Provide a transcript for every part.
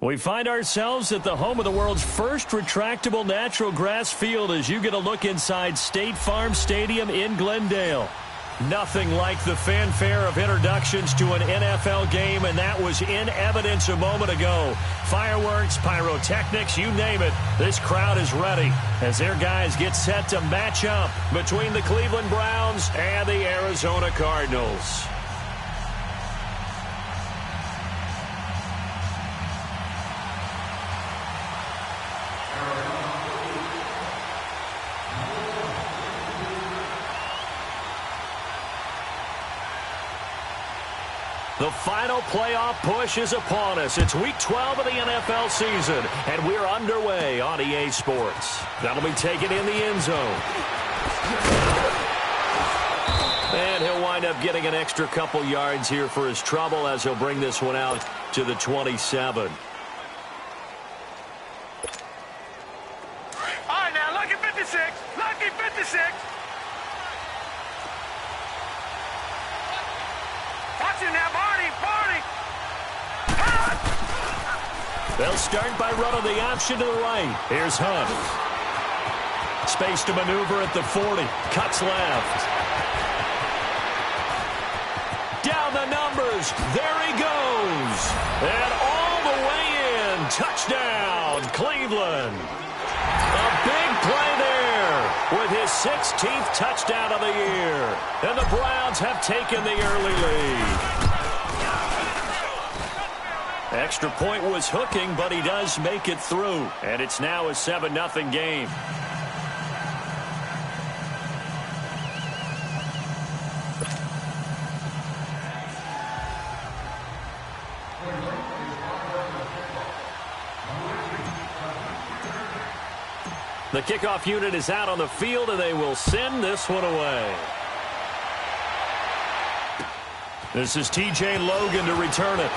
We find ourselves at the home of the world's first retractable natural grass field as you get a look inside State Farm Stadium in Glendale. Nothing like the fanfare of introductions to an NFL game, and that was in evidence a moment ago. Fireworks, pyrotechnics, you name it. This crowd is ready as their guys get set to match up between the Cleveland Browns and the Arizona Cardinals. The final playoff push is upon us. It's Week 12 of the NFL season, and we're underway on EA Sports. That'll be taken in the end zone. And he'll wind up getting an extra couple yards here for his trouble as he'll bring this one out to the 27. All right, now, lucky 56. Lucky 56. Watch it now, Barney. They'll start by running the option to the right. Here's Hunt. Space to maneuver at the 40. Cuts left. Down the numbers. There he goes. And all the way in. Touchdown, Cleveland. A big play there with his 16th touchdown of the year. And the Browns have taken the early lead. Extra point was hooking, but he does make it through. And it's now a 7-0 game. The kickoff unit is out on the field, and they will send this one away. This is T.J. Logan to return it.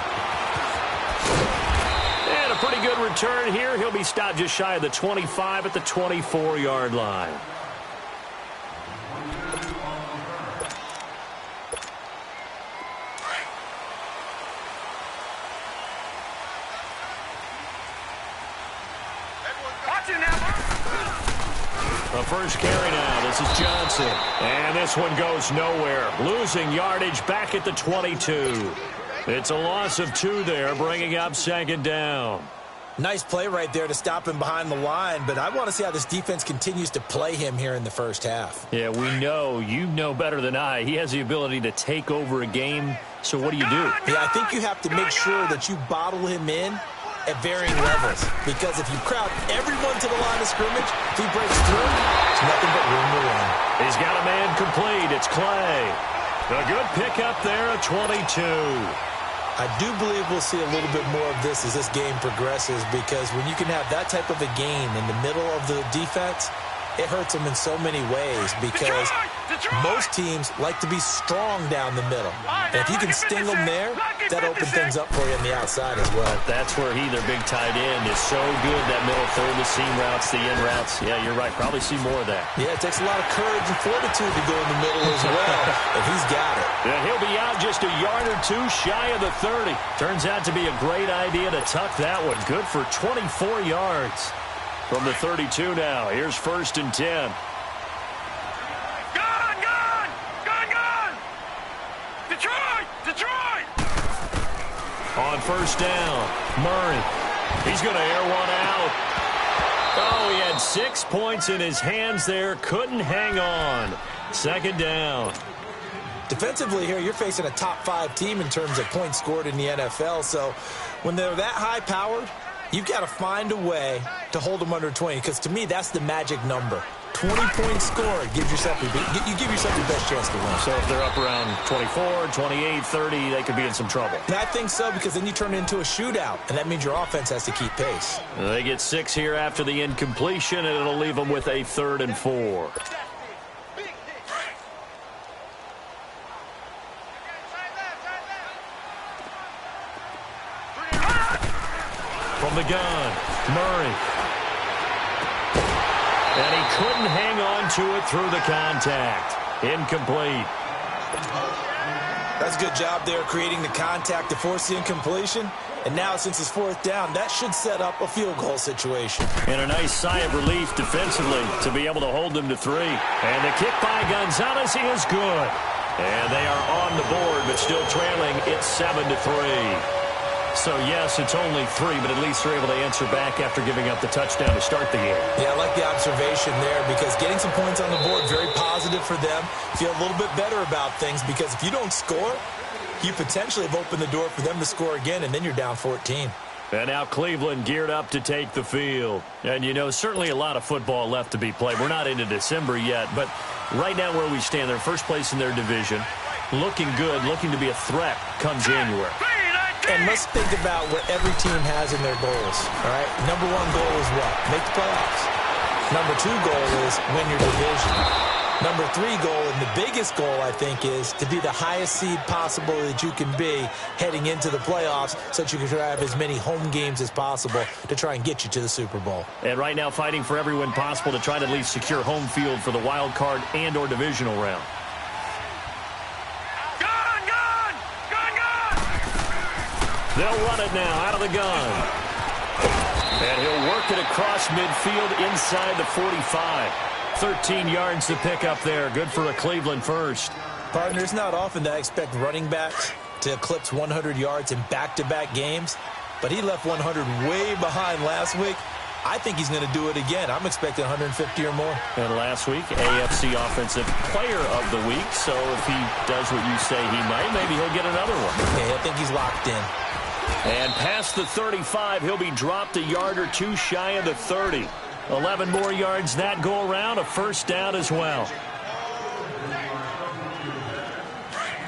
And a pretty good return here. He'll be stopped just shy of the 25 at the 24-yard line. The first carry now. This is Johnson. And this one goes nowhere. Losing yardage back at the 22. It's a loss of 2 there, bringing up second down. Nice play right there to stop him behind the line, but I want to see how this defense continues to play him here in the first half. Yeah, we know. You know better than I. He has the ability to take over a game, so what do you do? Yeah, I think you have to make sure that you bottle him in at varying levels, because if you crowd everyone to the line of scrimmage, if he breaks through, it's nothing but room to run. He's got a man complete. It's Clay. A good pickup there at 22. I do believe we'll see a little bit more of this as this game progresses, because when you can have that type of a gain in the middle of the defense, it hurts them in so many ways, because most teams like to be strong down the middle. And if you can sting them there, that opens things up for you on the outside as well. That's where their big tight end, is so good, that middle third, the seam routes, the in routes. Yeah, you're right. Probably see more of that. Yeah, it takes a lot of courage and fortitude to go in the middle as well, and he's got it. And he'll be out just a yard or 2 shy of the 30. Turns out to be a great idea to tuck that one. Good for 24 yards. From the 32 now, here's 1st and 10. Gone! Detroit! On 1st down, Murray. He's going to air one out. Oh, he had 6 points in his hands there. Couldn't hang on. 2nd down. Defensively here, you're facing a top 5 team in terms of points scored in the NFL. So when they're that high-powered, you've got to find a way to hold them under 20, because to me, that's the magic number. 20 points scored gives yourself you give yourself your best chance to win. So if they're up around 24, 28, 30, they could be in some trouble. And I think so, because then you turn it into a shootout, and that means your offense has to keep pace. They get 6 here after the incompletion, and it'll leave them with a 3rd and 4. From the gun, Murray. And he couldn't hang on to it through the contact. Incomplete. That's a good job there creating the contact to force the incompletion. And now, since it's fourth down, that should set up a field goal situation. And a nice sigh of relief defensively to be able to hold them to 3. And the kick by Gonzalez is good. And they are on the board, but still trailing. It's 7-3. So, yes, it's only 3, but at least they're able to answer back after giving up the touchdown to start the game. Yeah, I like the observation there because getting some points on the board, very positive for them. Feel a little bit better about things because if you don't score, you potentially have opened the door for them to score again, and then you're down 14. And now Cleveland geared up to take the field. And, you know, certainly a lot of football left to be played. We're not into December yet, but right now where we stand, they're first place in their division, looking good, looking to be a threat come January. And let's think about what every team has in their goals, all right? Number 1 goal is what? Make the playoffs. Number 2 goal is win your division. Number 3 goal, and the biggest goal, I think, is to be the highest seed possible that you can be heading into the playoffs so that you can have as many home games as possible to try and get you to the Super Bowl. And right now fighting for every win possible to try to at least secure home field for the wild card and or divisional round. They'll run it now out of the gun. And he'll work it across midfield inside the 45. 13 yards to pick up there. Good for a Cleveland first. Partner, it's not often that I expect running backs to eclipse 100 yards in back-to-back games, but he left 100 way behind last week. I think he's going to do it again. I'm expecting 150 or more. And last week, AFC Offensive Player of the Week. So if he does what you say he might, maybe he'll get another one. Yeah, I think he's locked in. And past the 35, he'll be dropped a yard or 2 shy of the 30. 11 more yards that go around, a first down as well.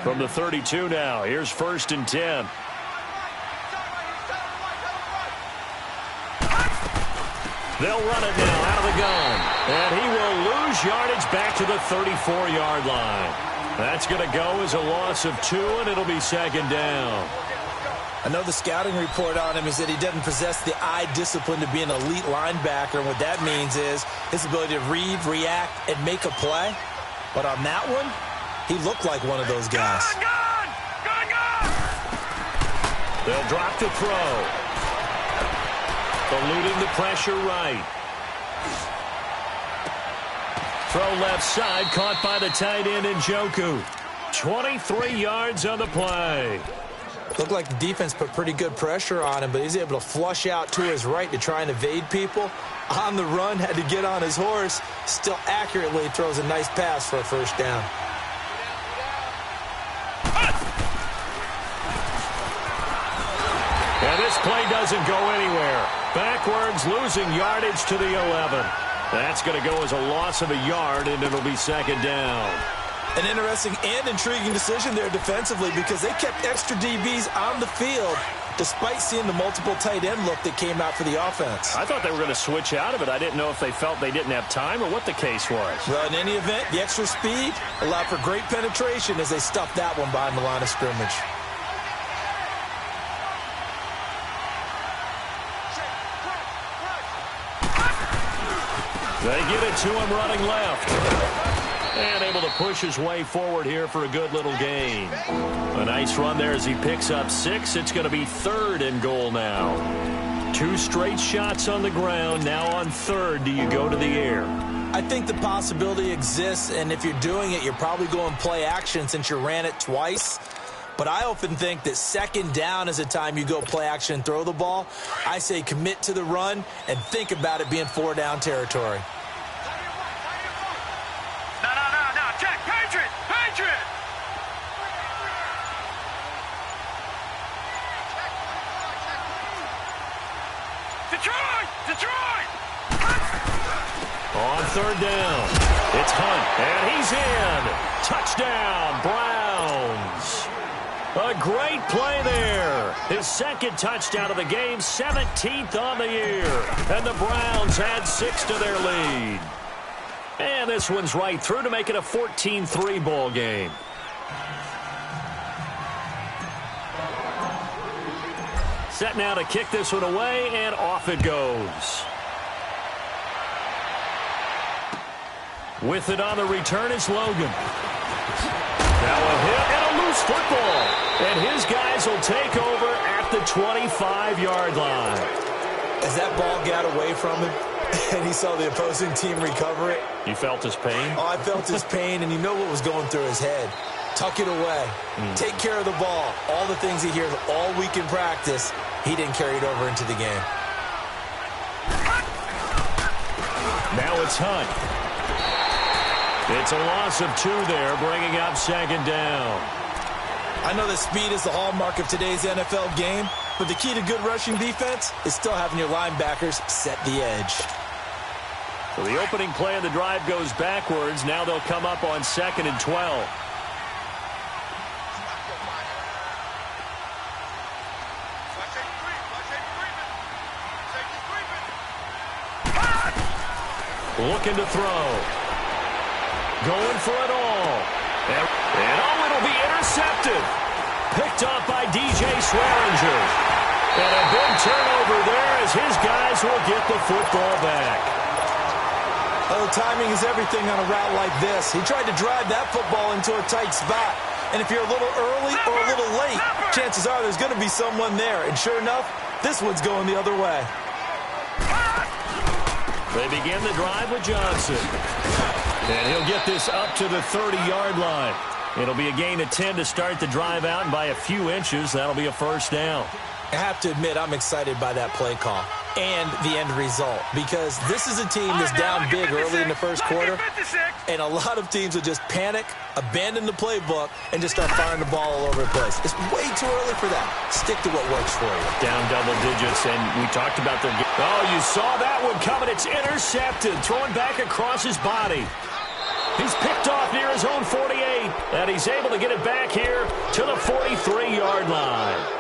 From the 32 now, here's 1st and 10. They'll run it now out of the gun. And he will lose yardage back to the 34-yard line. That's going to go as a loss of 2, and it'll be 2nd down. I know the scouting report on him is that he doesn't possess the eye discipline to be an elite linebacker. And what that means is his ability to read, react, and make a play. But on that one, he looked like one of those guys. They'll drop the throw. Eluding the pressure right. Throw left side, caught by the tight end Njoku. 23 yards on the play. Looked like the defense put pretty good pressure on him, but he's able to flush out to his right to try and evade people. On the run, had to get on his horse. Still accurately throws a nice pass for a first down. And this play doesn't go anywhere. Backwards, losing yardage to the 11. That's going to go as a loss of a yard, and it'll be 2nd down. An interesting and intriguing decision there defensively because they kept extra DBs on the field despite seeing the multiple tight end look that came out for the offense. I thought they were going to switch out of it. I didn't know if they felt they didn't have time or what the case was. Well, in any event, the extra speed allowed for great penetration as they stuffed that one behind the line of scrimmage. They give it to him running left. And able to push his way forward here for a good little gain. A nice run there as he picks up 6. It's going to be 3rd and goal now. 2 straight shots on the ground. Now on 3rd, do you go to the air? I think the possibility exists, and if you're doing it, you're probably going play action since you ran it twice. But I often think that 2nd down is the time you go play action and throw the ball. I say commit to the run and think about it being 4-down territory. Detroit! On 3rd down, it's Hunt, and he's in. Touchdown, Browns. A great play there. His 2nd touchdown of the game, 17th on the year. And the Browns add 6 to their lead. And this one's right through to make it a 14-3 ball game. Set now to kick this one away, and off it goes. With it on the return is Logan. Now a hit and a loose snaps football. And his guys will take over at the 25-yard line. As that ball got away from him and he saw the opposing team recover it. You felt his pain? Oh, I felt his pain, and you know what was going through his head. Tuck it away. Take care of the ball. All the things he hears all week in practice, he didn't carry it over into the game. Now it's Hunt. It's a loss of 2 there, bringing up second down. I know that speed is the hallmark of today's NFL game, but the key to good rushing defense is still having your linebackers set the edge. So the opening play of the drive goes backwards. Now they'll come up on 2nd and 12. Looking to throw. Going for it all. And it'll be intercepted. Picked off by DJ Swearinger. And a big turnover there as his guys will get the football back. Oh, timing is everything on a route like this. He tried to drive that football into a tight spot. And if you're a little early or a little late, chances are there's going to be someone there. And sure enough, this one's going the other way. They begin the drive with Johnson. And he'll get this up to the 30-yard line. It'll be a gain of 10 to start the drive out, and by a few inches, that'll be a first down. I have to admit, I'm excited by that play call and the end result, because this is a team that's down big early in the first quarter, and a lot of teams will just panic, abandon the playbook, and just start firing the ball all over the place. It's way too early for that. Stick to what works for you. Down double digits, and we talked about their... Oh, you saw that one coming. It's intercepted, throwing back across his body. He's picked off near his own 48, and he's able to get it back here to the 43-yard line.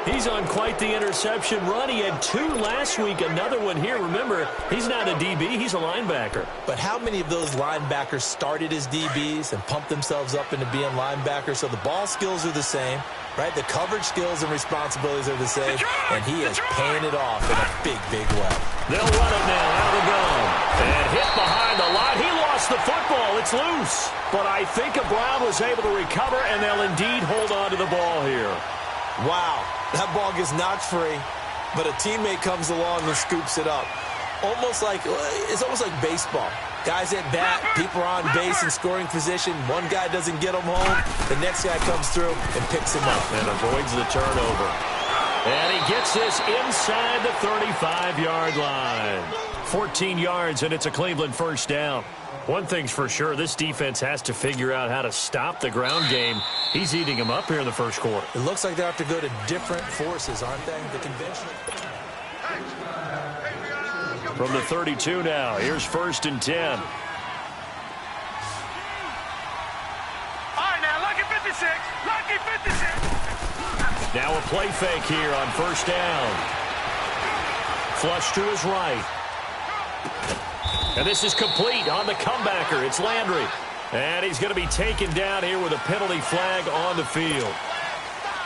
He's on quite the interception run. He had 2 last week, another one here. Remember, he's not a DB, he's a linebacker. But how many of those linebackers started as DBs and pumped themselves up into being linebackers? So the ball skills are the same, right? The coverage skills and responsibilities are the same, and he is paying it off in a big, big way. They'll run it now out of the gun. And hit behind the line. He lost the football. It's loose. But I think Brown was able to recover, and they'll indeed hold on to the ball here. Wow, that ball gets knocked free, but a teammate comes along and scoops it up. It's almost like baseball. Guys at bat, people are on base in scoring position. One guy doesn't get him home. The next guy comes through and picks him up. And avoids the turnover. And he gets this inside the 35-yard line. 14 yards, and it's a Cleveland first down. One thing's for sure, this defense has to figure out how to stop the ground game. He's eating them up here in the first quarter. It looks like they have to go to different forces, aren't they? The conventional. From the 32 now, here's 1st and 10. All right, now, lucky 56. Lucky 56. Now a play fake here on 1st down. Flush to his right. And this is complete on the comebacker. It's Landry. And he's going to be taken down here with a penalty flag on the field.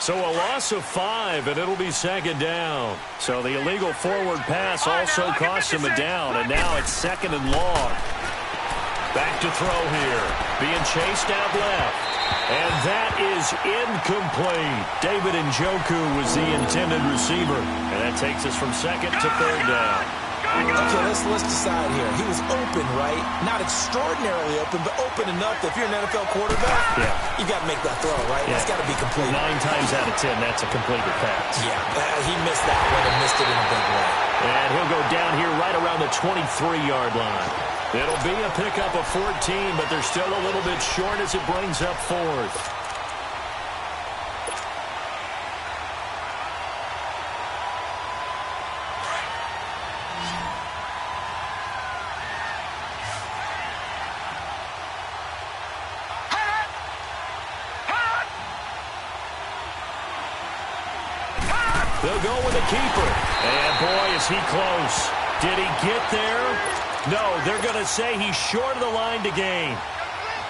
So a loss of 5, and it'll be 2nd down. So the illegal forward pass also costs him a down, and now it's 2nd and long. Back to throw here. Being chased out left. And that is incomplete. David Njoku was the intended receiver. And that takes us from 2nd to 3rd down. Okay, let's decide here. He was open, right? Not extraordinarily open, but open enough that if you're an NFL quarterback, you got to make that throw, right? Yeah. It's got to be complete. 9 times out of 10, that's a completed pass. Yeah, he missed that one and missed it in a big way. And he'll go down here right around the 23-yard line. It'll be a pickup of 14, but they're still a little bit short as it brings up 4th. They'll go with the keeper. And, boy, is he close. Did he get there? No, they're going to say he's short of the line to gain.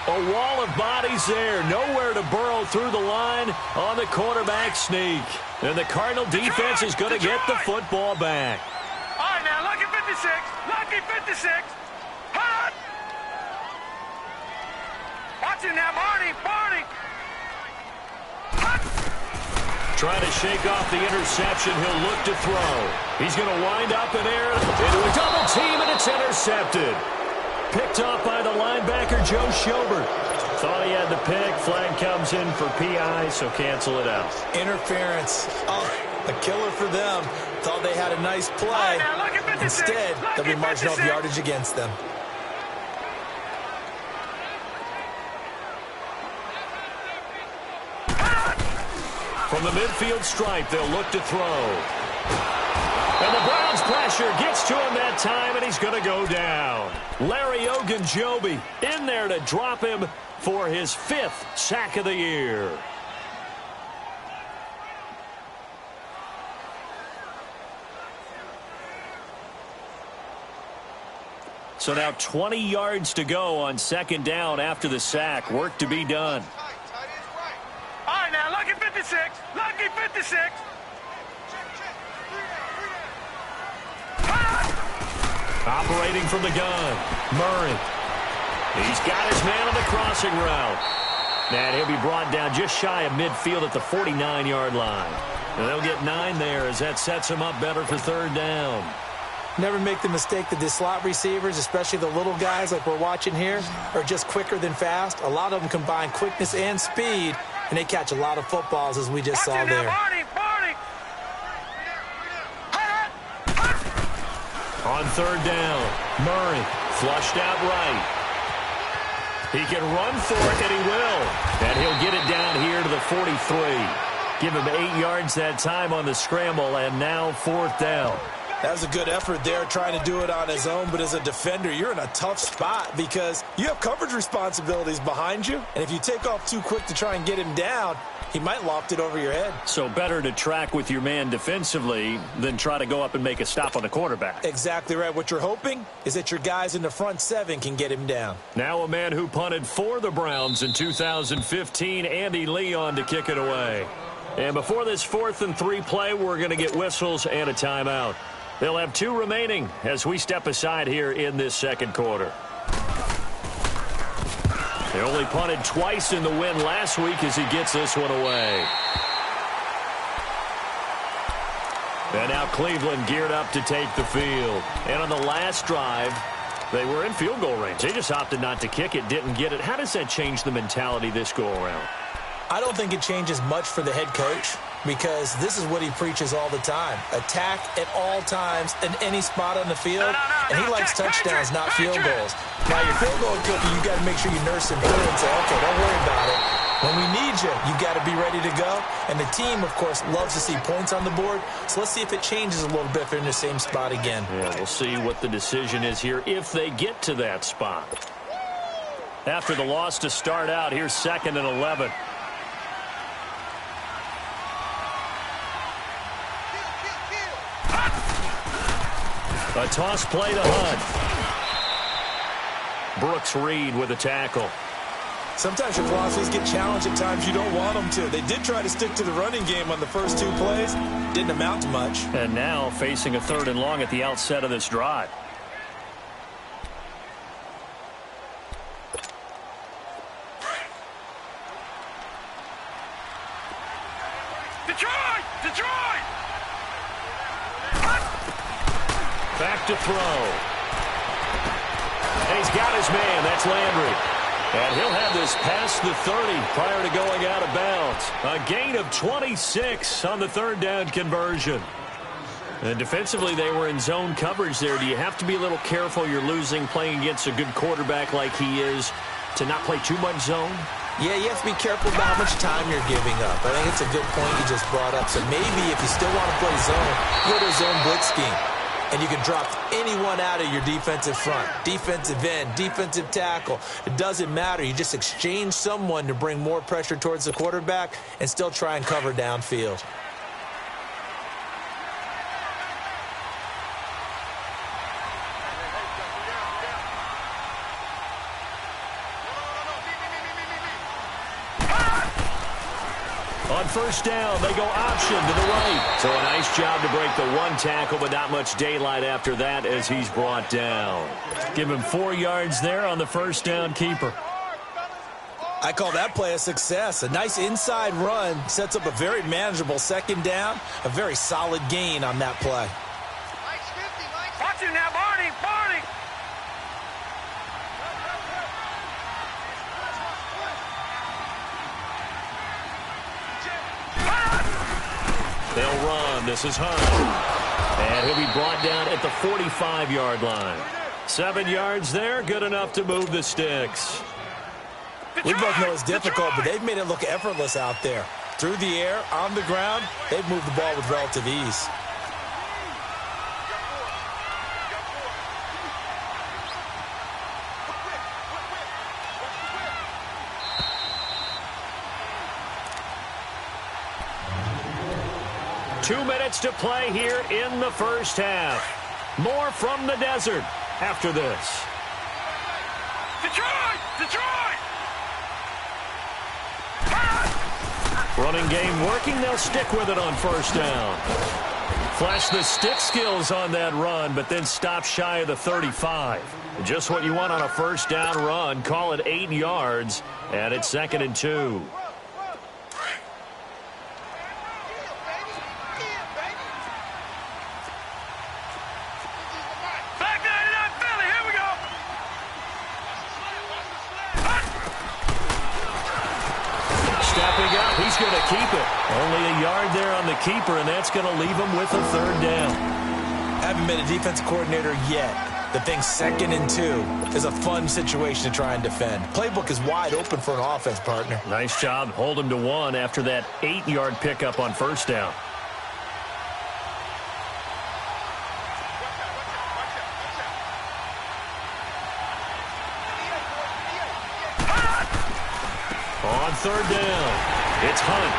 A wall of bodies there. Nowhere to burrow through the line on the quarterback sneak. And the Cardinal defense is going to get the football back. All right, now, lucky 56. Lucky 56. Hot. Watch it now, Barney. Barney. Trying to shake off the interception. He'll look to throw. He's going to wind up in air into a double team, and it's intercepted. Picked off by the linebacker, Joe Schobert. Thought he had the pick. Flag comes in for PI, so cancel it out. Interference. Oh, a killer for them. Thought they had a nice play. Instead, they'll be marching off yardage against them. From the midfield stripe, they'll look to throw. And the Browns pressure gets to him that time, and he's going to go down. Larry Ogunjobi in there to drop him for his 5th sack of the year. So now 20 yards to go on 2nd down after the sack. Work to be done. All right, now, lucky 56. Lucky 56. Operating from the gun, Murray. He's got his man on the crossing route. And he'll be brought down just shy of midfield at the 49-yard line. And they'll get 9 there as that sets him up better for 3rd down. Never make the mistake that the slot receivers, especially the little guys like we're watching here, are just quicker than fast. A lot of them combine quickness and speed, and they catch a lot of footballs, as we just saw there. On 3rd down, Murray flushed out right. He can run for it, and he will. And he'll get it down here to the 43. Give him 8 yards that time on the scramble, and now 4th down. That was a good effort there, trying to do it on his own. But as a defender, you're in a tough spot because you have coverage responsibilities behind you. And if you take off too quick to try and get him down, he might loft it over your head. So better to track with your man defensively than try to go up and make a stop on the quarterback. Exactly right. What you're hoping is that your guys in the front 7 can get him down. Now a man who punted for the Browns in 2015, Andy Leon, to kick it away. And before this 4th and 3 play, we're going to get whistles and a timeout. They'll have 2 remaining as we step aside here in this 2nd quarter. They only punted twice in the win last week as he gets this one away. And now Cleveland geared up to take the field. And on the last drive, they were in field goal range. They just opted not to kick it, didn't get it. How does that change the mentality this go-around? I don't think it changes much for the head coach because this is what he preaches all the time. Attack at all times in any spot on the field, and he likes touchdowns, not field goals. Now, your field goal cookie, you got to make sure you nurse him through and say, okay, don't worry about it. When we need you, you got to be ready to go. And the team, of course, loves to see points on the board. So let's see if it changes a little bit if they're in the same spot again. Yeah, we'll see what the decision is here if they get to that spot. After the loss to start out, here's 2nd and 11. A toss play to Hunt. Brooks Reed with a tackle. Sometimes your philosophies get challenged at times you don't want them to. They did try to stick to the running game on the first 2 plays. Didn't amount to much. And now facing a 3rd and long at the outset of this drive. Detroit! Back to throw. And he's got his man. That's Landry. And he'll have this past the 30 prior to going out of bounds. A gain of 26 on the 3rd down conversion. And defensively, they were in zone coverage there. Do you have to be a little careful? You're losing playing against a good quarterback like he is to not play too much zone? Yeah, you have to be careful about how much time you're giving up. I think it's a good point you just brought up. So maybe if you still want to play zone, go to a zone blitz scheme. And you can drop anyone out of your defensive front, defensive end, defensive tackle. It doesn't matter. You just exchange someone to bring more pressure towards the quarterback and still try and cover downfield. On 1st down, they go option to the right. So a nice job to break the 1 tackle, but not much daylight after that as he's brought down. Give him 4 yards there on the 1st down keeper. I call that play a success. A nice inside run sets up a very manageable second down, a very solid gain on that play. Watch him now, Barney, Barney. They'll run. This is Hunt. And he'll be brought down at the 45-yard line. 7 yards there, good enough to move the sticks. We both know it's difficult, but they've made it look effortless out there. Through the air, on the ground, they've moved the ball with relative ease. Two minutes to play here in the first half. More from the desert after this. Detroit! Detroit! Running game working. They'll stick with it on first down. Flash the stick skills on that run, but then stop shy of the 35. Just what you want on a first down run. Call it 8 yards, and it's 2nd and 2. He's going to keep it. Only a yard there on the keeper, and that's going to leave him with a 3rd down. Haven't been a defensive coordinator yet. The thing 2nd and 2 is a fun situation to try and defend. Playbook is wide open for an offense, partner. Nice job. Hold him to 1 after that 8-yard pickup on first down. On 3rd down. It's Hunt.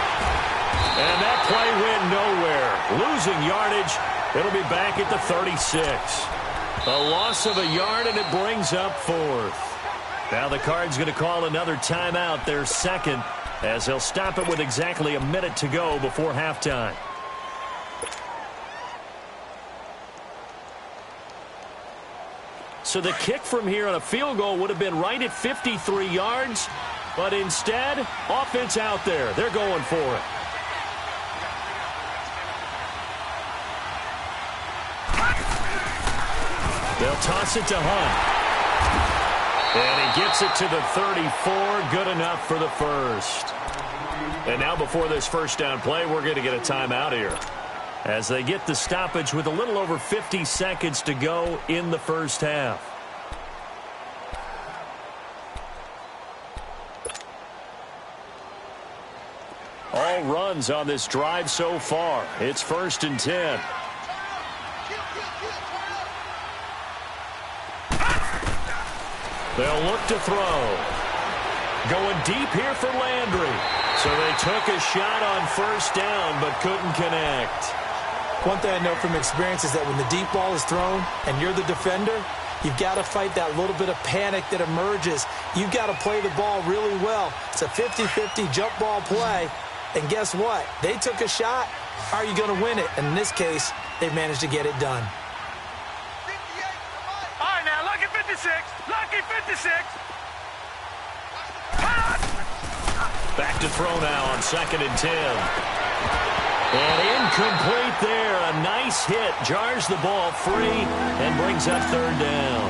And that play went nowhere. Losing yardage. It'll be back at the 36. A loss of a yard, and it brings up 4th. Now the Cards going to call another timeout, their 2nd, as they'll stop it with exactly a minute to go before halftime. So the kick from here on a field goal would have been right at 53 yards. But instead, offense out there. They're going for it. They'll toss it to Hunt. And he gets it to the 34. Good enough for the first. And now before this first down play, we're going to get a timeout here, as they get the stoppage with a little over 50 seconds to go in the first half. All runs on this drive so far. It's 1st and 10. They'll look to throw. Going deep here for Landry. So they took a shot on first down but couldn't connect. One thing I know from experience is that when the deep ball is thrown and you're the defender, you've got to fight that little bit of panic that emerges. You've got to play the ball really well. It's a 50-50 jump ball play. And guess what? They took a shot. How are you going to win it? And in this case, they've managed to get it done. All right, now, lucky 56. Lucky 56. Back to throw now on 2nd and 10. And incomplete there. A nice hit. Jars the ball free and brings up 3rd down.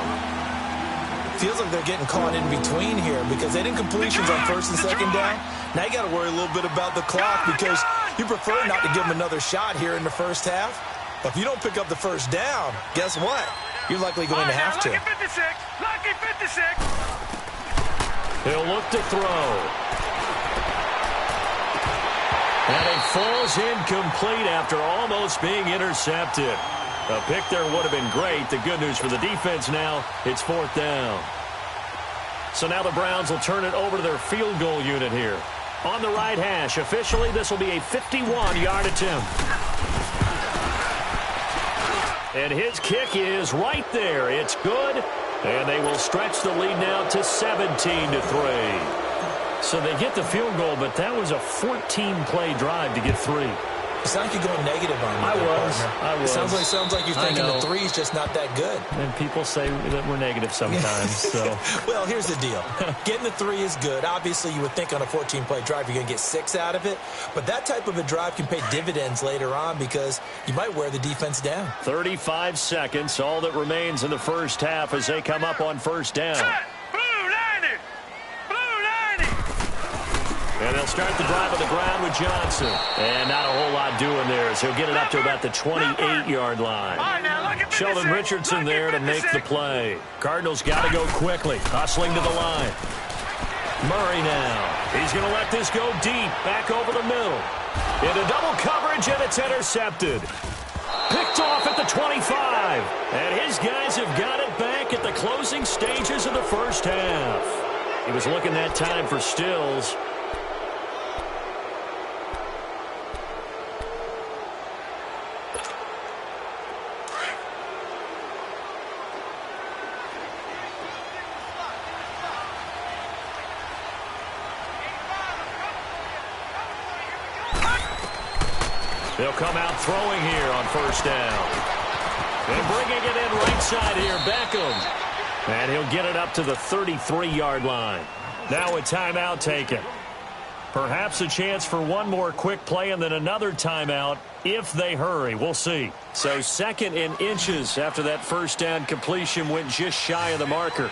Feels like they're getting caught in between here because they didn't completions on 1st and 2nd down. Now you got to worry a little bit about the clock because you prefer not to give them another shot here in the first half. But if you don't pick up the first down, guess what? You're likely going to have to. Lucky 56. Lucky 56. He'll look to throw. And it falls incomplete after almost being intercepted. A pick there would have been great. The good news for the defense now, it's 4th down. So now the Browns will turn it over to their field goal unit here. On the right hash, officially, this will be a 51-yard attempt. And his kick is right there. It's good. And they will stretch the lead now to 17-3. So they get the field goal, but that was a 14-play drive to get 3. It sounds like you're going negative on me. I was. It sounds like you're thinking the three's just not that good. And people say that we're negative sometimes. So, well, here's the deal. Getting the three is good. Obviously, you would think on a 14-play drive you're going to get 6 out of it. But that type of a drive can pay dividends later on because you might wear the defense down. 35 seconds, all that remains in the first half as they come up on first down. And they'll start the drive on the ground with Johnson. And not a whole lot doing there as he'll get it up to about the 28-yard line. Sheldon Richardson there to make the play. Cardinals got to go quickly, hustling to the line. Murray now. He's going to let this go deep, back over the middle. Into double coverage, and it's intercepted. Picked off at the 25. And his guys have got it back at the closing stages of the first half. He was looking that time for Stills. They'll come out throwing here on first down. And bringing it in right side here, Beckham. And he'll get it up to the 33-yard line. Now a timeout taken. Perhaps a chance for one more quick play and then another timeout if they hurry. We'll see. So 2nd and inches after that first down completion went just shy of the marker. All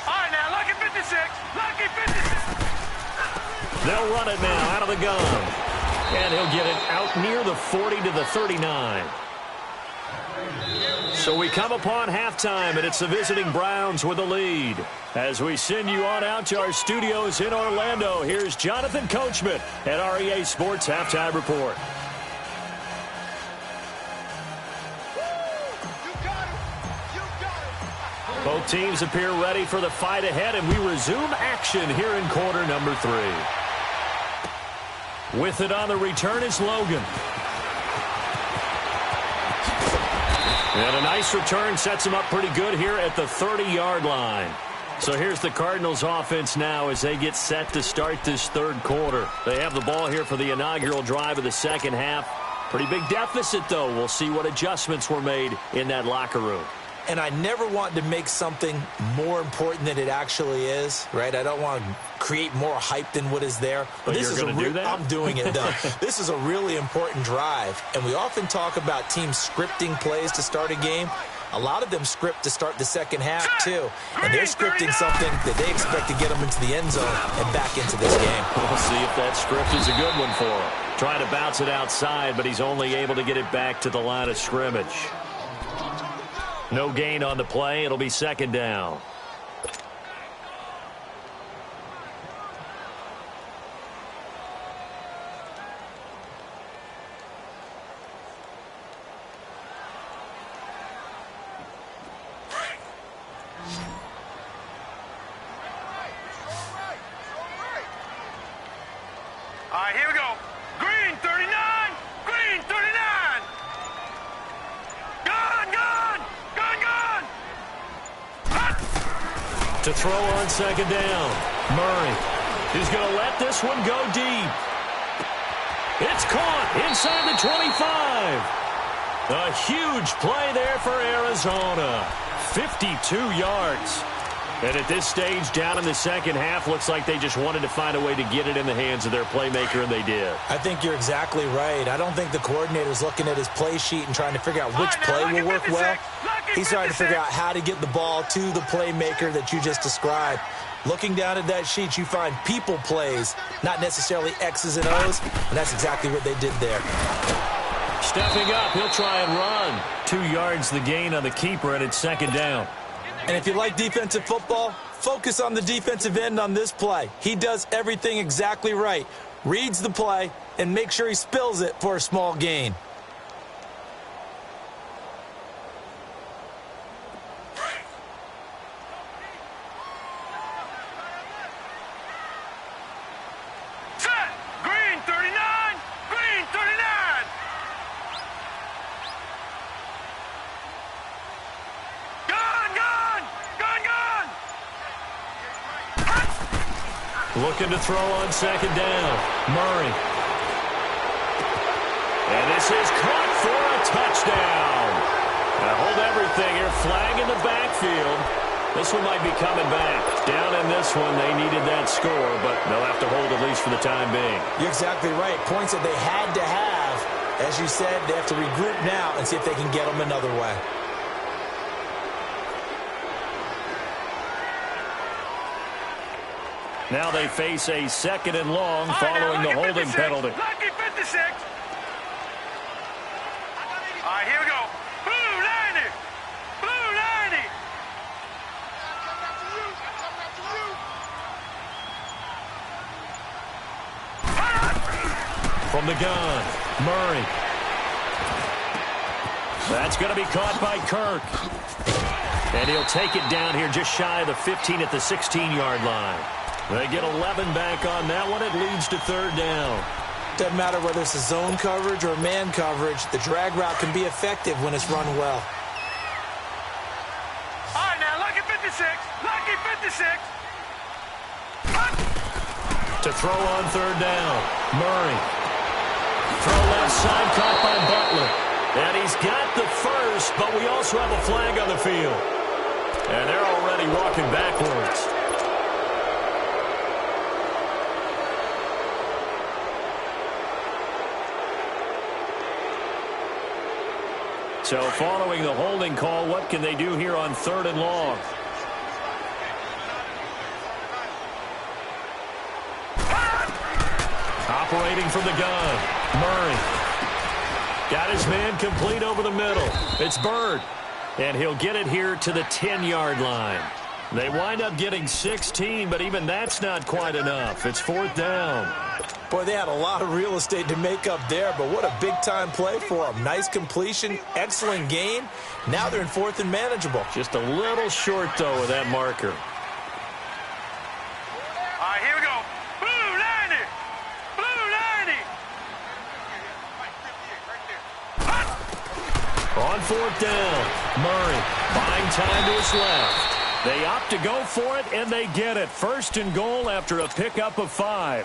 right, now, lucky 56. Lucky 56. They'll run it now out of the gun. And he'll get it out near the 40 to the 39. So we come upon halftime, and it's the visiting Browns with the lead. As we send you on out to our studios in Orlando, here's Jonathan Coachman at REA Sports Halftime Report. Both teams appear ready for the fight ahead, and we resume action here in quarter number 3. With it on the return is Logan. And a nice return sets him up pretty good here at the 30-yard line. So here's the Cardinals offense now as they get set to start this third quarter. They have the ball here for the inaugural drive of the second half. Pretty big deficit, though. We'll see what adjustments were made in that locker room. And I never want to make something more important than it actually is, right? I don't want to create more hype than what is there. But this is going to do that? I'm doing it, though. This is a really important drive. And we often talk about teams scripting plays to start a game. A lot of them script to start the second half, too. And they're scripting something that they expect to get them into the end zone and back into this game. We'll see if that script is a good one for him. Trying to bounce it outside, but he's only able to get it back to the line of scrimmage. No gain on the play. It'll be second down. All right, here we go. Green 39. Green 39. Gone, gone. Gone, gone. Hot. To throw on second down. Murray is going to let this one go deep. It's caught inside the 25. A huge play there for Arizona. 52 yards. And at this stage, down in the second half, looks like they just wanted to find a way to get it in the hands of their playmaker, and they did. I think you're exactly right. I don't think the coordinator's looking at his play sheet and trying to figure out which play will work well. He's trying to figure out how to get the ball to the playmaker that you just described. Looking down at that sheet, you find people plays, not necessarily X's and O's, and that's exactly what they did there. Stepping up, he'll try and run. 2 yards the gain on the keeper, and it's second down. And if you like defensive football, focus on the defensive end on this play. He does everything exactly right. Reads the play and makes sure he spills it for a small gain. Set. Green 39. Green 39. Gone, gone. Gone, gone. Looking to throw on second down. Murray. This is caught for a touchdown. Now hold everything here. Flag in the backfield. This one might be coming back. Down in this one, they needed that score, but they'll have to hold at least for the time being. You're exactly right. Points that they had to have. As you said, they have to regroup now and see if they can get them another way. Now they face a 2nd and long following the holding penalty. Lucky 56. All right, here we go. Blue 90. Blue 90. From the gun, Murray. That's going to be caught by Kirk. And he'll take it down here just shy of the 15 at the 16-yard line. They get 11 back on that one. It leads to 3rd down. Doesn't matter whether it's a zone coverage or man coverage. The drag route can be effective when it's run well. All right, now, lucky 56. Lucky 56. To throw on 3rd down, Murray. Throw left side, caught by Butler. And he's got the first, but we also have a flag on the field. And they're already walking backwards. So following the holding call, what can they do here on 3rd and long? Operating from the gun, Murray. Got his man complete over the middle. It's Bird. And he'll get it here to the 10-yard line. They wind up getting 16, but even that's not quite enough. It's 4th down. Boy, they had a lot of real estate to make up there, but what a big-time play for them. Nice completion, excellent gain. Now they're in 4th and manageable. Just a little short, though, with that marker. All right, here we go. Blue 90. Blue 90. On 4th down, Murray buying time to his left. They opt to go for it, and they get it. 1st and goal after a pickup of 5.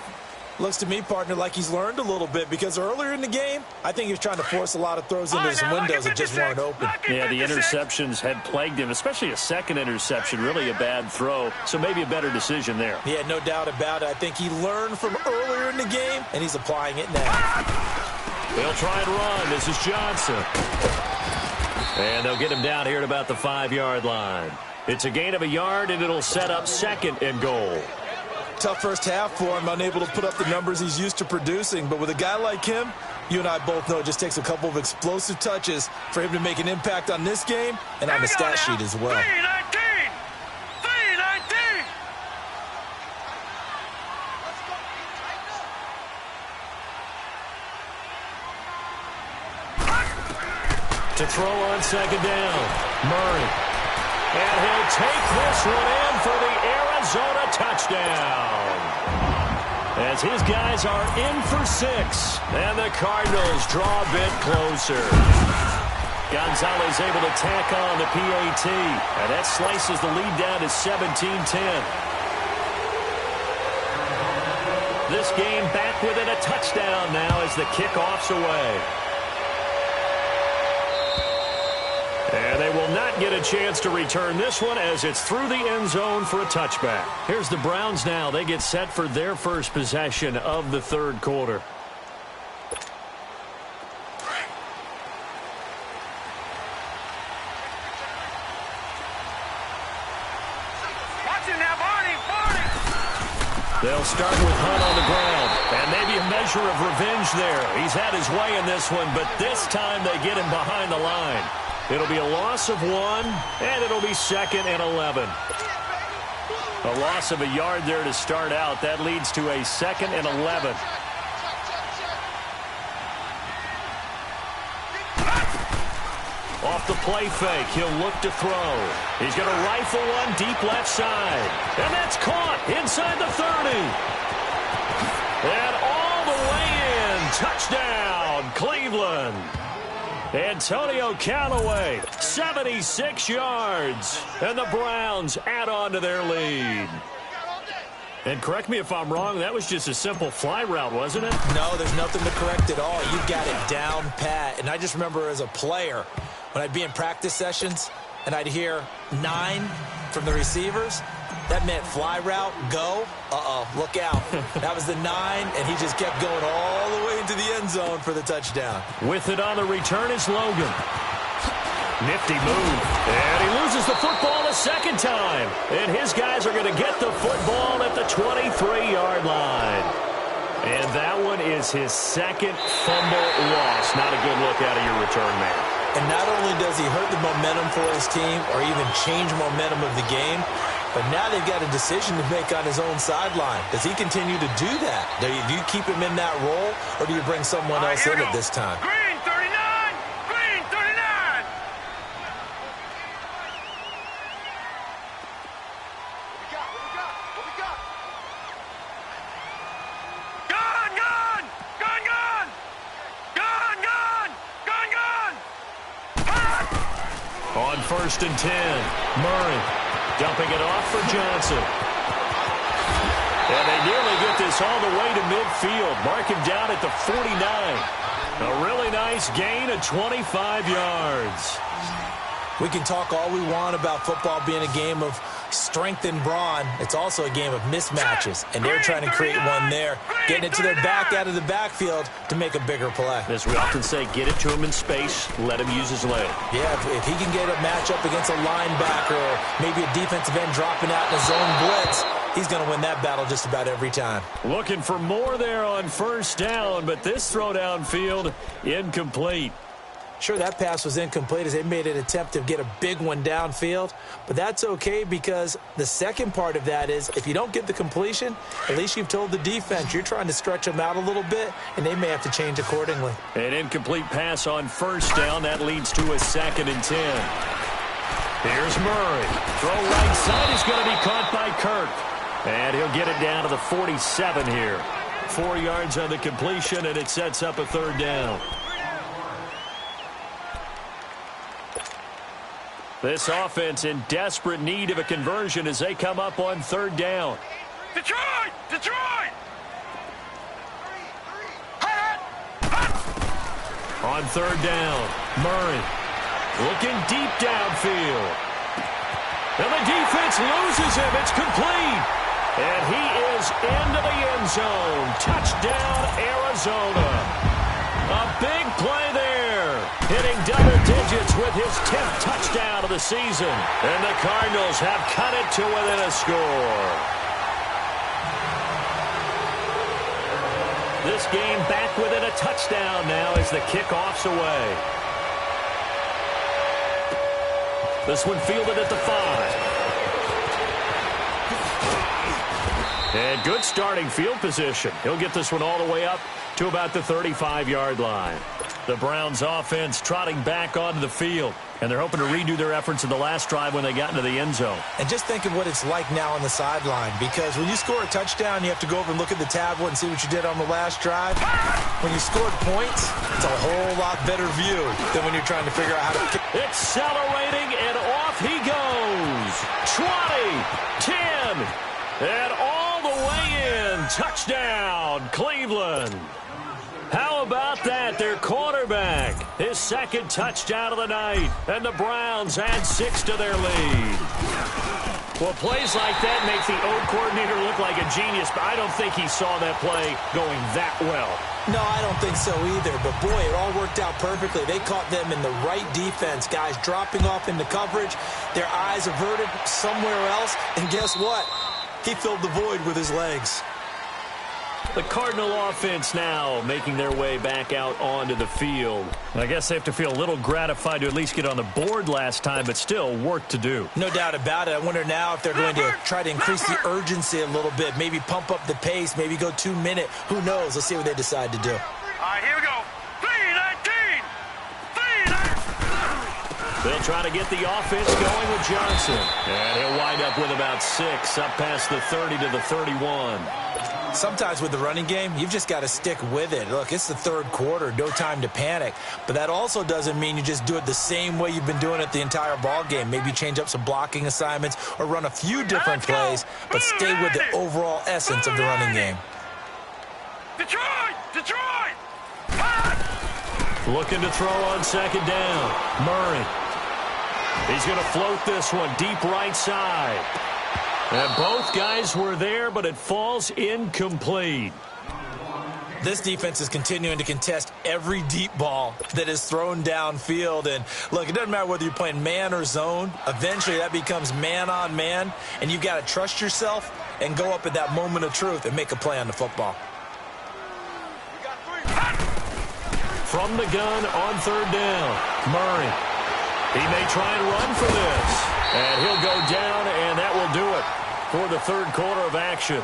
Looks to me, partner, like he's learned a little bit because earlier in the game, I think he was trying to force a lot of throws into some windows that just weren't open. Yeah, the interceptions had plagued him, especially a 2nd interception, really a bad throw. So maybe a better decision there. Yeah, no doubt about it. I think he learned from earlier in the game, and he's applying it now. They'll try and run. This is Johnson. And they'll get him down here at about the 5-yard line. It's a gain of a yard, and it'll set up 2nd and goal. Tough first half for him, unable to put up the numbers he's used to producing. But with a guy like him, you and I both know it just takes a couple of explosive touches for him to make an impact on this game and on the stat sheet as well. 319. 319. To throw on 2nd down, Murray. And he'll take this one in for the Arizona touchdown. As his guys are in for 6. And the Cardinals draw a bit closer. Gonzalez able to tack on the PAT. And that slices the lead down to 17-10. This game back within a touchdown now as the kickoff's away. And they will not get a chance to return this one as it's through the end zone for a touchback. Here's the Browns now. They get set for their first possession of the 3rd quarter. Watch it now, Barney. Barney. They'll start with Hunt on the ground. And maybe a measure of revenge there. He's had his way in this one, but this time they get him behind the line. It'll be a loss of 1, and it'll be 2nd and 11. A loss of a yard there to start out. That leads to a 2nd and 11. Off the play fake, he'll look to throw. He's going to rifle one deep left side. And that's caught inside the 30. And all the way in. Touchdown, Cleveland. Antonio Callaway, 76 yards. And the Browns add on to their lead. And correct me if I'm wrong, that was just a simple fly route, wasn't it? No, there's nothing to correct at all. You've got it down pat. And I just remember as a player, when I'd be in practice sessions and I'd hear 9 from the receivers, that meant fly route, go, look out. That was the 9, and he just kept going all the way into the end zone for the touchdown. With it on the return is Logan. Nifty move. And he loses the football a second time. And his guys are going to get the football at the 23-yard line. And that one is his second fumble loss. Not a good look out of your return man. And not only does he hurt the momentum for his team or even change momentum of the game, but now they've got a decision to make on his own sideline. Does he continue to do that? Do you keep him in that role, or do you bring someone else in at this time? Green 39! Green 39! What we got? Gun! Gun! Gun! Gun! Gun! Gun! Gun! Gun! Hot! On 1st and 10, Murray dumping it off for Johnson. And they nearly get this all the way to midfield. Mark him down at the 49. A really nice gain of 25 yards. We can talk all we want about football being a game of strength and brawn. It's also a game of mismatches, and they're trying to create one there, getting it to their back out of the backfield to make a bigger play. As we often say, get it to him in space, let him use his leg. Yeah, if he can get a matchup against a linebacker or maybe a defensive end dropping out in a zone blitz, he's going to win that battle just about every time. Looking for more there on 1st down, but this throw downfield incomplete. Sure, that pass was incomplete as they made an attempt to get a big one downfield, but that's okay because the second part of that is if you don't get the completion, at least you've told the defense you're trying to stretch them out a little bit, and they may have to change accordingly. An incomplete pass on 1st down. That leads to a 2nd and 10. Here's Murray. Throw right side is going to be caught by Kirk. And he'll get it down to the 47 here. 4 yards on the completion, and it sets up a 3rd down. This offense in desperate need of a conversion as they come up on 3rd down. Detroit! Detroit! On 3rd down, Murray looking deep downfield. And the defense loses him. It's complete. And he is into the end zone. Touchdown, Arizona. A big play there. Hitting double digits with his 10th touchdown of the season. And the Cardinals have cut it to within a score. This game back within a touchdown now as the kickoff's away. This one fielded at the 5. And good starting field position. He'll get this one all the way up to about the 35-yard line. The Browns offense trotting back onto the field. And they're hoping to redo their efforts in the last drive when they got into the end zone. And just think of what it's like now on the sideline, because when you score a touchdown, you have to go over and look at the tablet and see what you did on the last drive. When you scored points, it's a whole lot better view than when you're trying to figure out how to kick. Accelerating, and off he goes. 20, 10, and all the way in. Touchdown, Cleveland. How about that? Their quarterback, his 2nd touchdown of the night, and the Browns add 6 to their lead. Well, plays like that make the O coordinator look like a genius, but I don't think he saw that play going that well. No, I don't think so either, but boy, it all worked out perfectly. They caught them in the right defense, guys dropping off into coverage, their eyes averted somewhere else, and guess what? He filled the void with his legs. The Cardinal offense now making their way back out onto the field. I guess they have to feel a little gratified to at least get on the board last time, but still work to do. No doubt about it. I wonder now if they're going to try to increase the urgency a little bit, maybe pump up the pace, maybe go 2-minute. Who knows? Let's see what they decide to do. All right, here we go. 3-19! 3-19! They'll try to get the offense going with Johnson. And he'll wind up with about 6, up past the 30 to the 31. Sometimes with the running game, you've just got to stick with it. Look, it's the third quarter, no time to panic. But that also doesn't mean you just do it the same way you've been doing it the entire ball game. Maybe change up some blocking assignments or run a few different plays, but stay with the overall essence of the running game. Detroit! Detroit! Looking to throw on second down. Murray. He's going to float this one deep right side. And both guys were there, but it falls incomplete. This defense is continuing to contest every deep ball that is thrown downfield. And, look, it doesn't matter whether you're playing man or zone. Eventually, that becomes man on man. And you've got to trust yourself and go up at that moment of truth and make a play on the football. From the gun on third down, Murray. He may try and run for this. And he'll go down, and that will do it for the third quarter of action.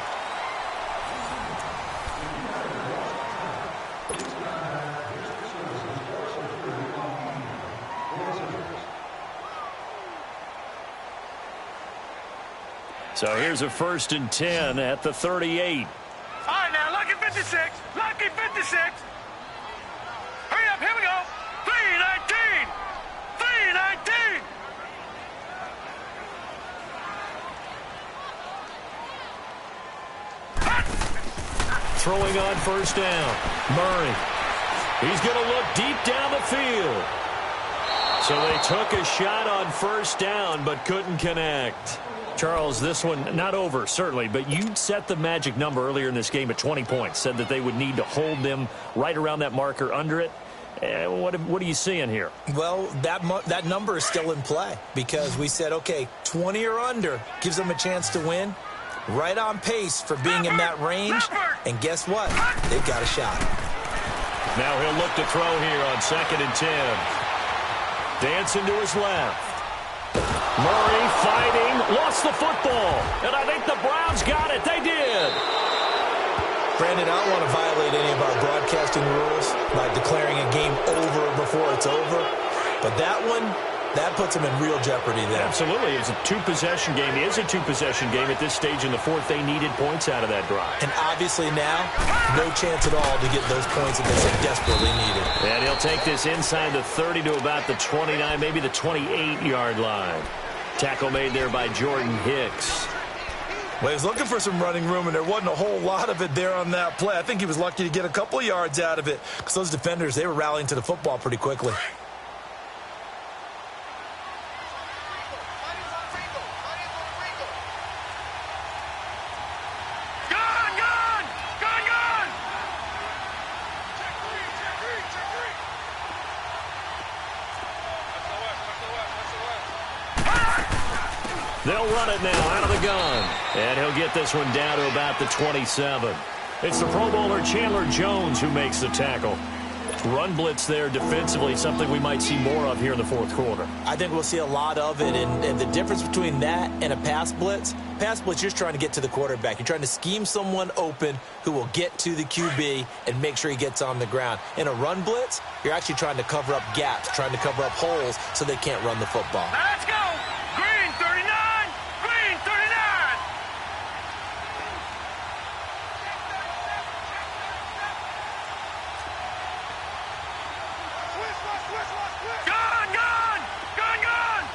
So here's a 1st and 10 at the 38. All right, now, lucky 56. Lucky 56. Hurry up, here we go. 319. 319. Throwing on first down, Murray. He's going to look deep down the field. So they took a shot on first down, but couldn't connect. Charles, this one not over, certainly, but you set the magic number earlier in this game at 20 points, said that they would need to hold them right around that marker under it. What are you seeing here? Well, that number is still in play because we said, okay, 20 or under gives them a chance to win. Right on pace for being in that range. And guess what? They've got a shot. Now he'll look to throw here on 2nd and 10. Dancing to his left. Murray fighting, lost the football. And I think the Browns got it. They did. Brandon, I don't want to violate any of our broadcasting rules by declaring a game over before it's over. But that one, that puts them in real jeopardy there. Absolutely. It's a two-possession game. It is a two-possession game at this stage in the fourth. They needed points out of that drive. And obviously now, no chance at all to get those points that they so desperately needed. And he'll take this inside the 30 to about the 29, maybe the 28-yard line. Tackle made there by Jordan Hicks. Well, he was looking for some running room, and there wasn't a whole lot of it there on that play. I think he was lucky to get a couple yards out of it because those defenders, they were rallying to the football pretty quickly. They'll run it now out of the gun. And he'll get this one down to about the 27. It's the Pro Bowler Chandler Jones who makes the tackle. Run blitz there defensively, something we might see more of here in the fourth quarter. I think we'll see a lot of it, and the difference between that and a pass blitz, you're just trying to get to the quarterback. You're trying to scheme someone open who will get to the QB and make sure he gets on the ground. In a run blitz, you're actually trying to cover up gaps, trying to cover up holes so they can't run the football. Let's go! Green 39! Green 39! Gone! Gone! Gone! Gone!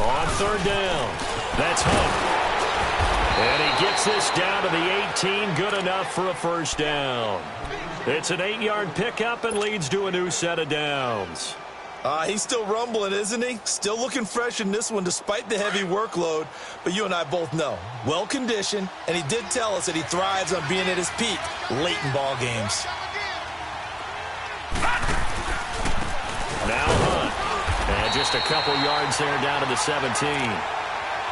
On third down, that's Hunt. And he gets this down to the 18, good enough for a first down. It's an 8-yard pickup and leads to a new set of downs. He's still rumbling, isn't he? Still looking fresh in this one despite the heavy workload. But you and I both know, well-conditioned, and he did tell us that he thrives on being at his peak late in ball games. Now Hunt. And just a couple yards there down to the 17.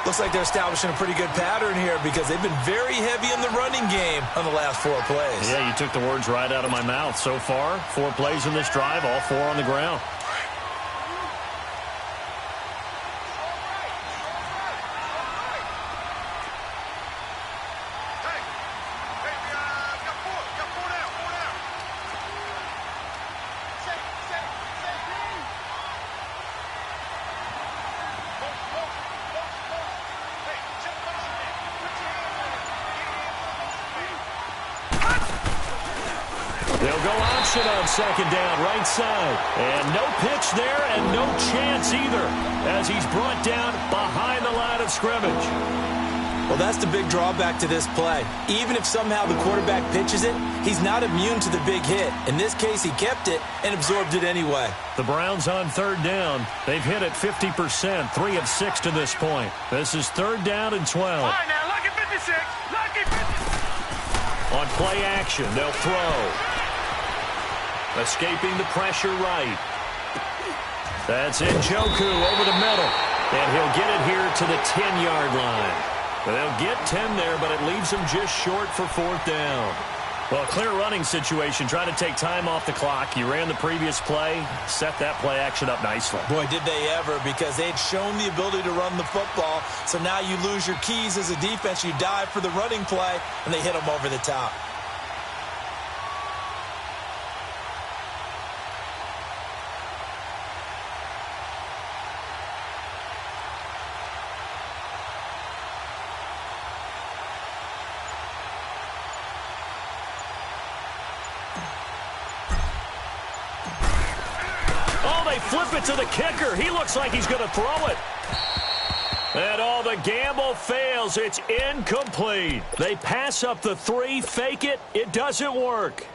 Looks like they're establishing a pretty good pattern here because they've been very heavy in the running game on the last 4 plays. Yeah, you took the words right out of my mouth. So far, 4 plays in this drive, all 4 on the ground. They'll go option on second down, right side. And no pitch there and no chance either as he's brought down behind the line of scrimmage. Well, that's the big drawback to this play. Even if somehow the quarterback pitches it, he's not immune to the big hit. In this case, he kept it and absorbed it anyway. The Browns on third down. They've hit it 50%, 3 of 6 to this point. This is third down and 12. All right, now, lucky 56. Lucky 56. On play action, they'll throw. Escaping the pressure right. That's Njoku over the middle. And he'll get it here to the 10-yard line. They'll get 10 there, but it leaves them just short for fourth down. Well, clear running situation. Try to take time off the clock. You ran the previous play, set that play action up nicely. Boy, did they ever, because they'd shown the ability to run the football. So now you lose your keys as a defense. You dive for the running play, and they hit them over the top. Flip it to the kicker. He looks like he's going to throw it. And all the gamble fails. It's incomplete. They pass up the 3, fake it. It doesn't work.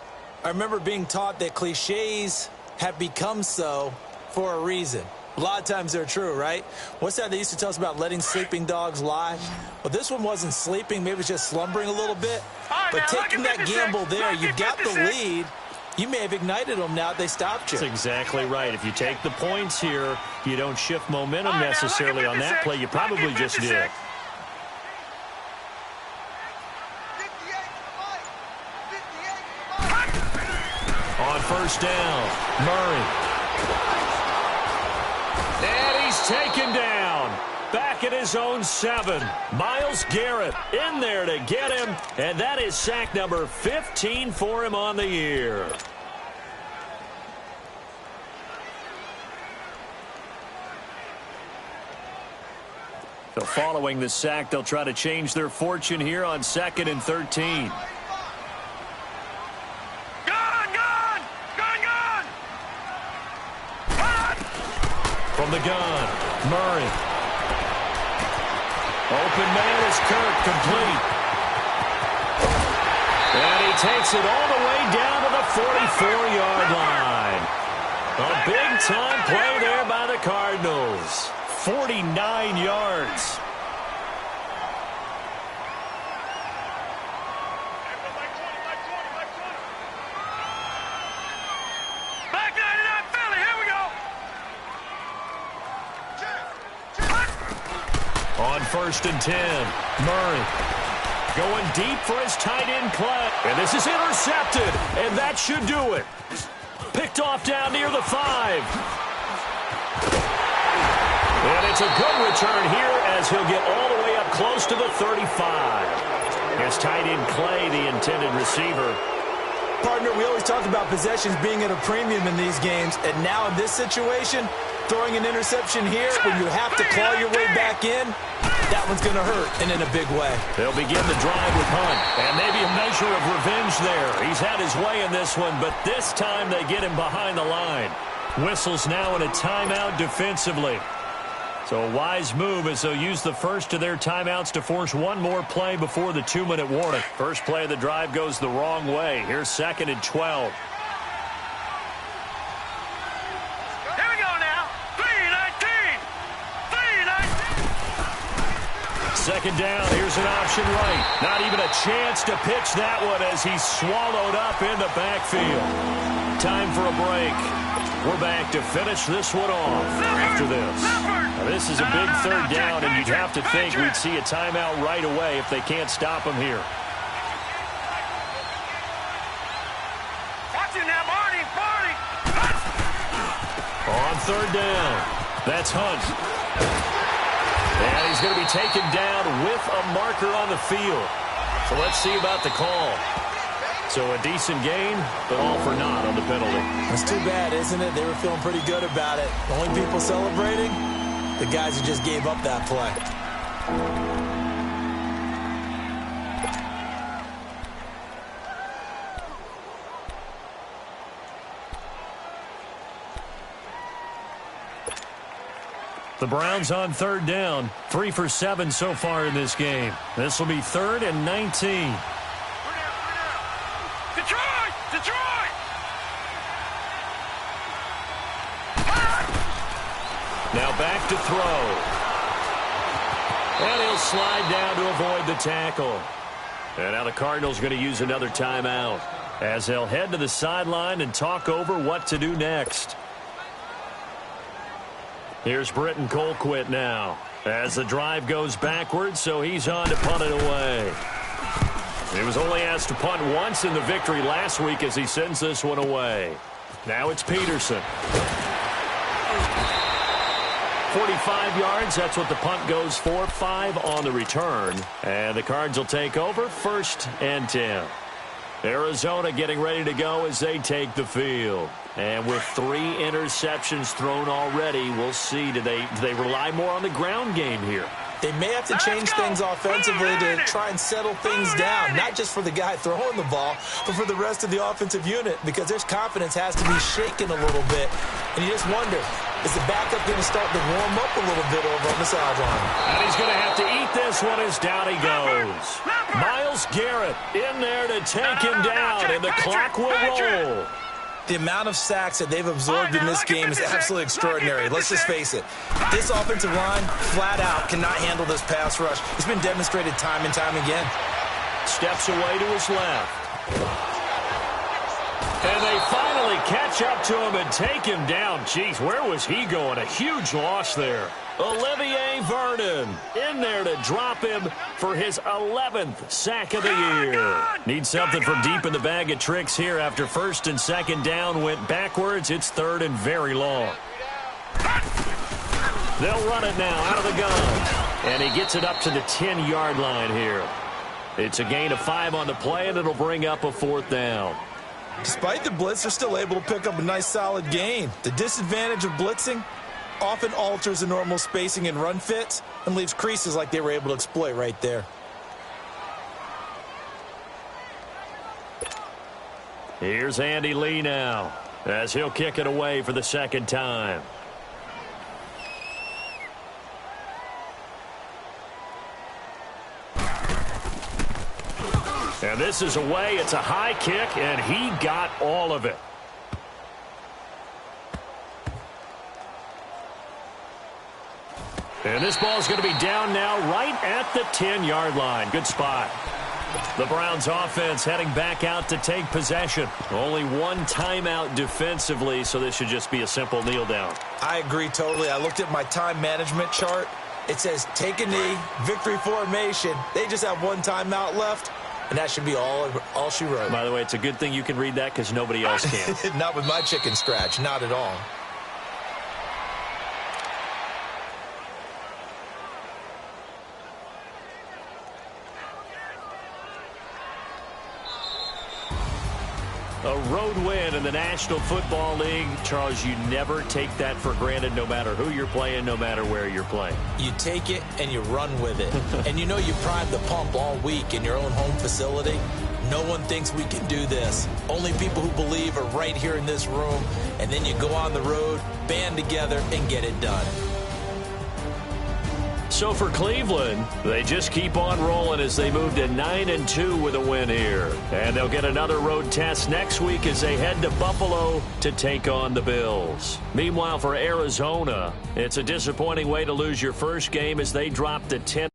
I remember being taught that cliches have become so for a reason. A lot of times they're true, right? What's that they used to tell us about letting sleeping dogs lie? Well, this one wasn't sleeping. Maybe it was just slumbering a little bit. But taking that gamble there, you got the lead. You may have ignited them now that they stopped you. That's exactly right. If you take the points here, you don't shift momentum necessarily on that play. You probably just did. On first down, Murray. And he's taken down. Back at his own 7. Myles Garrett in there to get him. And that is sack number 15 for him on the year. So following the sack, they'll try to change their fortune here on 2nd and 13. From the gun, Murray. Open man is Kirk, complete. And he takes it all the way down to the 44-yard line. A big-time play there by the Cardinals. 49 yards. On 1st and 10, Murray going deep for his tight end play. And this is intercepted, and that should do it. Picked off down near the 5. And it's a good return here as he'll get all the way up close to the 35. As tight end Clay, the intended receiver. Partner, we always talk about possessions being at a premium in these games, and now in this situation, throwing an interception here when you have to claw your way back in, that one's going to hurt, and in a big way. They'll begin the drive with Hunt, and maybe a measure of revenge there. He's had his way in this one, but this time they get him behind the line. Whistles now in a timeout defensively. So a wise move as they'll use the first of their timeouts to force one more play before the 2-minute warning. First play of the drive goes the wrong way. Here's 2nd and 12. Here we go now. 3-19. 3-19. Second down. Here's an option right. Not even a chance to pitch that one as he's swallowed up in the backfield. Time for a break. We're back to finish this one off after this. Now, this is a big third down, and you'd have to think we'd see a timeout right away if they can't stop him here. Watch it now, Marty. On third down, that's Hunt. And he's going to be taken down with a marker on the field. So let's see about the call. So a decent gain, but all for naught on the penalty. That's too bad, isn't it? They were feeling pretty good about it. The only people celebrating, the guys who just gave up that play. The Browns on third down, 3 for 7 so far in this game. This will be 3rd and 19. Detroit! Detroit! Now back to throw. And he'll slide down to avoid the tackle. And now the Cardinals going to use another timeout as they'll head to the sideline and talk over what to do next. Here's Britton Colquitt now as the drive goes backwards, so he's on to punt it away. He was only asked to punt once in the victory last week as he sends this one away. Now it's Peterson. 45 yards, that's what the punt goes for. 5 on the return. And the Cards will take over, 1st and 10. Arizona getting ready to go as they take the field. And with 3 interceptions thrown already, we'll see. Do they rely more on the ground game here? They may have to change things offensively to try and settle things down, not just for the guy throwing the ball, but for the rest of the offensive unit, because their confidence has to be shaken a little bit. And you just wonder, is the backup going to start to warm up a little bit over on the sideline? And he's going to have to eat this one as down he goes. Myles Garrett in there to take him down, and the clock will roll. The amount of sacks that they've absorbed in this game is absolutely extraordinary. Let's just face it. This offensive line, flat out, cannot handle this pass rush. It's been demonstrated time and time again. Steps away to his left. And they finally catch up to him and take him down. Jeez, where was he going? A huge loss there. Olivier Vernon in there to drop him for his 11th sack of the year. Needs something from deep in the bag of tricks here after 1st and 2nd down went backwards. It's 3rd and very long. They'll run it now out of the gun. And he gets it up to the 10-yard line here. It's a gain of 5 on the play, and it'll bring up a 4th down. Despite the blitz, they're still able to pick up a nice solid gain. The disadvantage of blitzing often alters the normal spacing and run fits and leaves creases like they were able to exploit right there. Here's Andy Lee now as he'll kick it away for the 2nd time. And this is away. It's a high kick, and he got all of it. And this ball is going to be down now right at the 10-yard line. Good spot. The Browns offense heading back out to take possession. Only 1 timeout defensively, so this should just be a simple kneel down. I agree totally. I looked at my time management chart. It says take a knee, victory formation. They just have 1 timeout left, and that should be all she wrote. By the way, it's a good thing you can read that because nobody else can. Not with my chicken scratch. Not at all. A road win in the National Football League. Charles, you never take that for granted no matter who you're playing, no matter where you're playing. You take it and you run with it. And you know you primed the pump all week in your own home facility. No one thinks we can do this. Only people who believe are right here in this room. And then you go on the road, band together, and get it done. So for Cleveland, they just keep on rolling as they move to 9-2 with a win here. And they'll get another road test next week as they head to Buffalo to take on the Bills. Meanwhile, for Arizona, it's a disappointing way to lose your first game as they drop to 10.